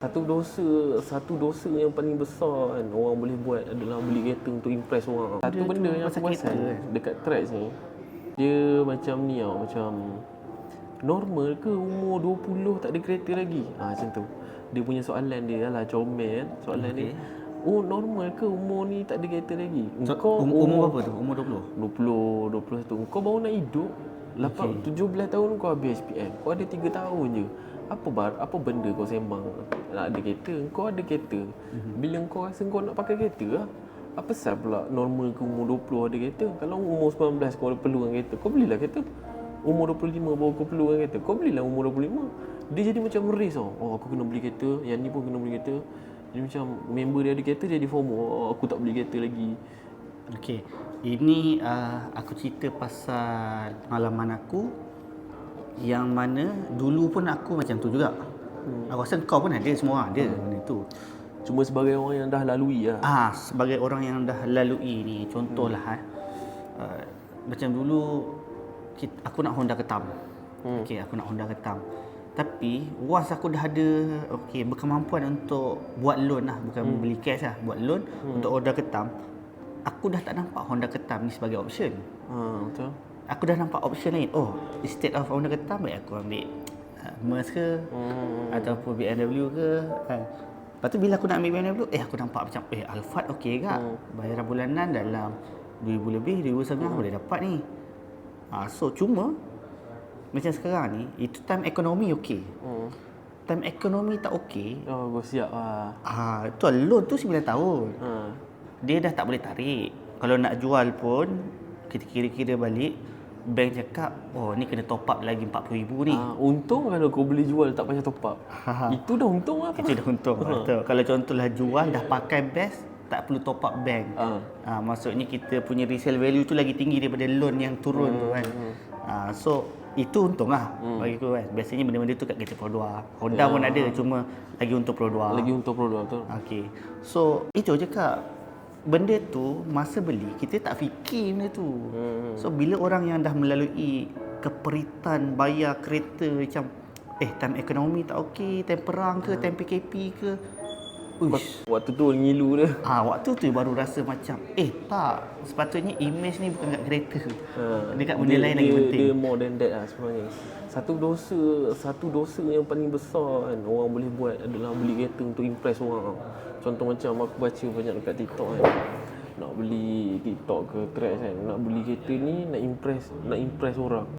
Satu dosa yang paling besar kan orang boleh buat adalah beli kereta untuk impress orang. Satu benda yang aku perasan dekat Trax ni, dia macam ni tau, macam normal ke umur 20 tak ada kereta lagi? Macam tu. Dia punya soalan dia lah comel kan. Soalan dia, oh normal ke umur ni tak ada kereta lagi? Kau umur berapa tu? Umur 20? 21. Kau baru nak hidup 17 tahun kau habis SPM. Kau ada 3 tahun je. Apa benda kau sembang nak ada kereta? Kau ada kereta. Bila kau rasa kau nak pakai kereta lah, apa pasal pula normal ke umur 20 ada kereta? Kalau umur 19 kau ada perlukan kereta, kau belilah kereta. Umur 25 baru kau perlukan kereta, kau belilah umur 25. Dia jadi macam race tau. Oh aku kena beli kereta, yang ni pun kena beli kereta. Jadi macam member dia ada kereta, jadi FOMO. Oh aku tak beli kereta lagi. Okey. Ini aku cerita pasal pengalaman aku yang mana dulu pun aku macam tu juga. Aku rasa kau pun ada, semua ada benda tu. Cuma sebagai orang yang dah lalui lah. Sebagai orang yang dah lalui ni, contohlah macam dulu aku nak Honda Ketam. Okey, aku nak Honda Ketam. Tapi once aku dah ada berkemampuan untuk buat loan lah, bukan beli cash lah, buat loan untuk Honda Ketam, aku dah tak nampak Honda Ketam ni sebagai option. Betul. Aku dah nampak option lain. Oh, instead of Honda Ketam, baik aku ambil Merc ke ataupun BMW ke kan. Lepas tu bila aku nak ambil BMW, aku nampak macam Alphard okey ke? Bayaran bulanan dalam 2,000 lebih, 2,500 boleh dapat ni. So cuma macam sekarang ni, itu time ekonomi okey. Time ekonomi tak okey. Kau siap lah. Tu loan tu 9 tahun. Dia dah tak boleh tarik. Kalau nak jual pun, kita kira-kira balik, bank cakap, oh ni kena top up lagi 40,000 ni. Untung kalau kau boleh jual tak payah top up. Itu dah untung lah. Itu dah untung. Betul. Kalau contohlah jual dah pakai best, tak perlu top up bank. Maksudnya kita punya resale value tu lagi tinggi daripada loan yang turun tu kan. So itu untung lah bagi aku kan. Biasanya benda-benda tu kat kereta Pro 2. Honda pun ada, cuma lagi untuk Pro 2. Lagi untuk Pro 2 betul. Okey. So itu je Kak. Benda tu masa beli kita tak fikir benda tu. So bila orang yang dah melalui keperitan bayar kereta macam time ekonomi tak okey, time perang ke, time PKP ke, waktu tu ngilu dia. Waktu tu baru rasa macam tak, sepatutnya image ni bukan kat kereta. Dekat benda lain lagi penting. Dia more than that lah sebenarnya. Satu dosa yang paling besar kan orang boleh buat adalah beli kereta untuk impress orang. Contoh macam aku baca banyak dekat TikTok kan. Nak beli TikTok ke Threads kan, nak beli kereta ni nak impress orang.